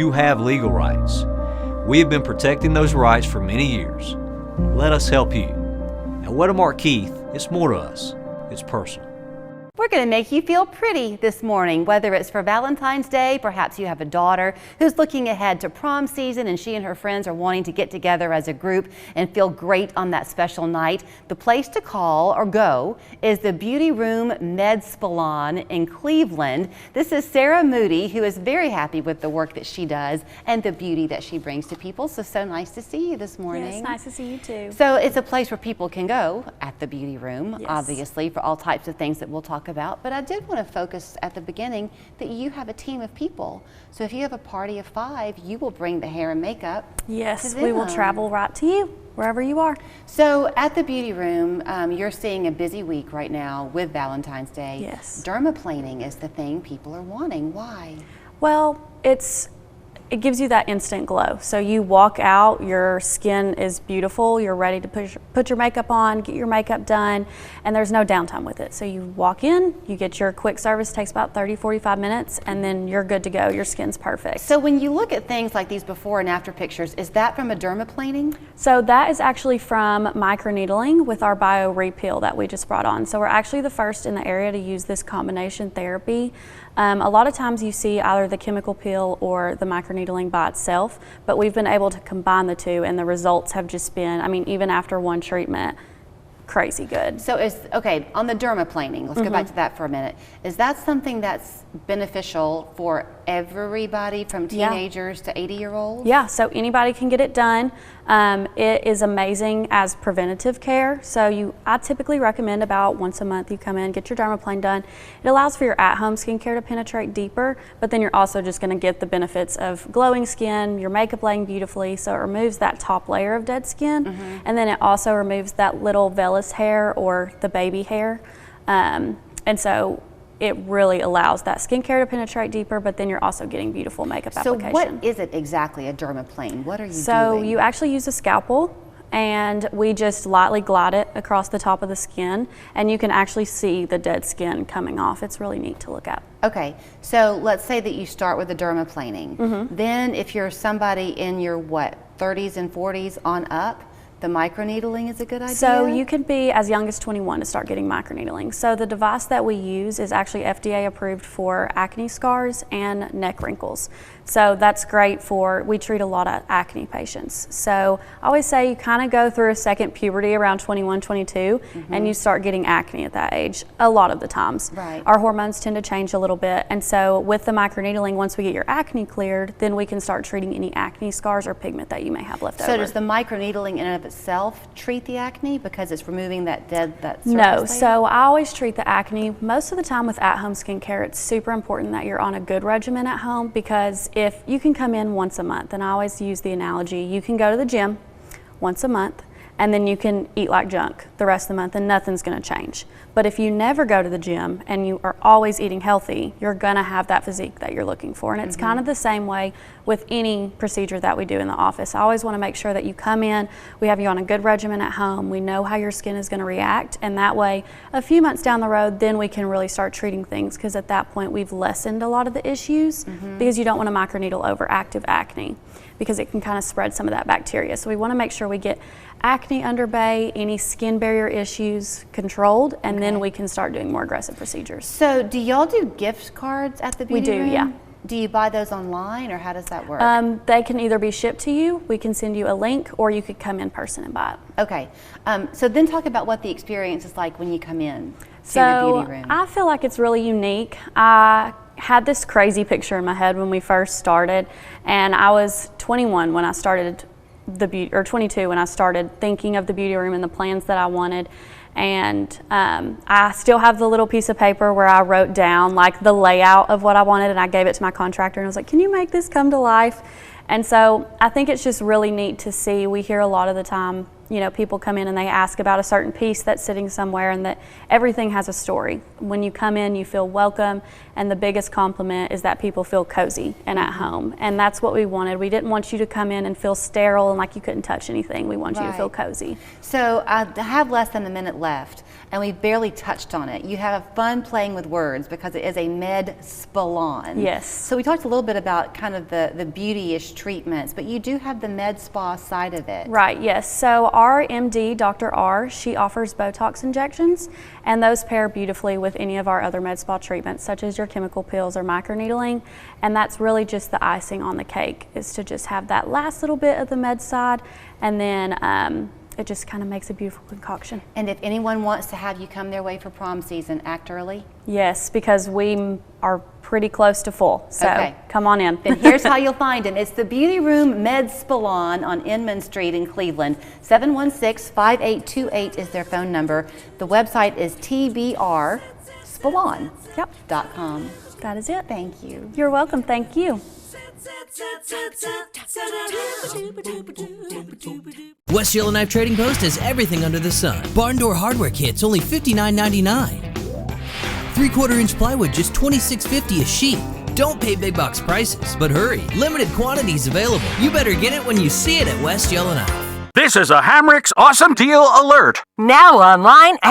You have legal rights. We have been protecting those rights for many years. Let us help you. At Wedemark Keith, it's more to us. It's personal. We're going to make you feel pretty this morning, whether it's for Valentine's Day, perhaps you have a daughter who's looking ahead to prom season and she and her friends are wanting to get together as a group and feel great on that special night. The place to call or go is the Beauty Room Med Spalon in Cleveland. This is Sarah Moody, who is very happy with the work that she does and the beauty that she brings to people. So nice to see you this morning. Yes, nice to see you too. So it's a place where people can go at the Beauty Room, Yes. obviously, for all types of things that we'll talk about, but I did want to focus at the beginning that you have a team of people. So if you have a party of 5, you will bring the hair and makeup. Yes, to we will them. travel right to you, wherever you are. So at the Beauty Room, you're seeing a busy week right now with Valentine's Day. Yes. Dermaplaning is the thing people are wanting. Why? Well, it gives you that instant glow. So you walk out, your skin is beautiful, you're ready to put your makeup on, get your makeup done, and there's no downtime with it. So you walk in, you get your quick service, takes about 30-45 minutes, and then you're good to go. Your skin's perfect. So when you look at things like these before and after pictures, is that from a dermaplaning? So that is actually from microneedling with our bio repeal that we just brought on. So we're actually the first in the area to use this combination therapy. A lot of times you see either the chemical peel or the microneedling by itself, but we've been able to combine the two and the results have just been, I mean, even after one treatment, crazy good. So okay, on the dermaplaning, let's go back to that for a minute. Is that something that's beneficial for everybody from teenagers to 80-year-olds? Yeah, so anybody can get it done. It is amazing as preventative care. So I typically recommend about once a month you come in, get your dermaplane done. It allows for your at-home skincare to penetrate deeper, but then you're also just going to get the benefits of glowing skin, your makeup laying beautifully, so it removes that top layer of dead skin, and then it also removes that little vellus hair or the baby hair. And so it really allows that skincare to penetrate deeper, but then you're also getting beautiful makeup application. So what is it exactly, a dermaplane? What are you doing? So you actually use a scalpel and we just lightly glide it across the top of the skin and you can actually see the dead skin coming off. It's really neat to look at. Okay, so let's say that you start with the dermaplaning. Then if you're somebody in your 30s and 40s on up, the microneedling is a good idea? So you could be as young as 21 to start getting microneedling. So the device that we use is actually FDA approved for acne scars and neck wrinkles. So that's great we treat a lot of acne patients. So I always say you kind of go through a second puberty around 21, 22, and you start getting acne at that age a lot of the times. Right. Our hormones tend to change a little bit. And so with the microneedling, once we get your acne cleared, then we can start treating any acne scars or pigment that you may have left over. So does the microneedling in and of itself treat the acne because it's removing that surface No, layer? so I always treat the acne. Most of the time with at-home skincare, it's super important that you're on a good regimen at home because if you can come in once a month, and I always use the analogy, you can go to the gym once a month and then you can eat like junk the rest of the month and nothing's gonna change. But if you never go to the gym and you are always eating healthy, you're gonna have that physique that you're looking for. And it's kind of the same way with any procedure that we do in the office. I always wanna make sure that you come in, we have you on a good regimen at home, we know how your skin is gonna react, and that way, a few months down the road, then we can really start treating things because at that point we've lessened a lot of the issues because you don't wanna microneedle overactive acne because it can kind of spread some of that bacteria. So we wanna make sure we get acne under bay, any skin barrier issues controlled, and then we can start doing more aggressive procedures. So do y'all do gift cards at the beauty room? We do, yeah. Do you buy those online or how does that work? They can either be shipped to you, we can send you a link, or you could come in person and buy it. Okay, so then talk about what the experience is like when you come in to the beauty room. I feel like it's really unique. I had this crazy picture in my head when we first started, and I was 21 when I started 22 when I started thinking of the beauty room and the plans that I wanted. And I still have the little piece of paper where I wrote down like the layout of what I wanted, and I gave it to my contractor and I was like, can you make this come to life? And so I think it's just really neat to see. We hear a lot of the time people come in and they ask about a certain piece that's sitting somewhere, and that everything has a story. When you come in, you feel welcome, and the biggest compliment is that people feel cozy and at home. And that's what we wanted. We didn't want you to come in and feel sterile and like you couldn't touch anything. We want you to feel cozy. So I have less than a minute left, and we barely touched on it. You have fun playing with words because it is a med Spalon. Yes. So we talked a little bit about kind of the beauty-ish treatments, but you do have the med spa side of it. Right, yes. So our MD, Dr. R, she offers Botox injections, and those pair beautifully with any of our other med spa treatments, such as your chemical peels or microneedling. And that's really just the icing on the cake, is to just have that last little bit of the med side, and then it just kind of makes a beautiful concoction. And if anyone wants to have you come their way for prom season, act early? Yes, because we are pretty close to full, so come on in. Then here's how you'll find them. It's the Beauty Room Med Spalon on Inman Street in Cleveland. 716-5828 is their phone number. The website is tbrspalon.com. That is it. Thank you. You're welcome. Thank you. West Yellowknife Trading Post has everything under the sun. Barn door hardware kits only $59.99. 3/4-inch plywood just $26.50 a sheet. Don't pay big box prices, but hurry. Limited quantities available. You better get it when you see it at West Yellowknife. This is a Hamrick's Awesome Deal Alert. Now online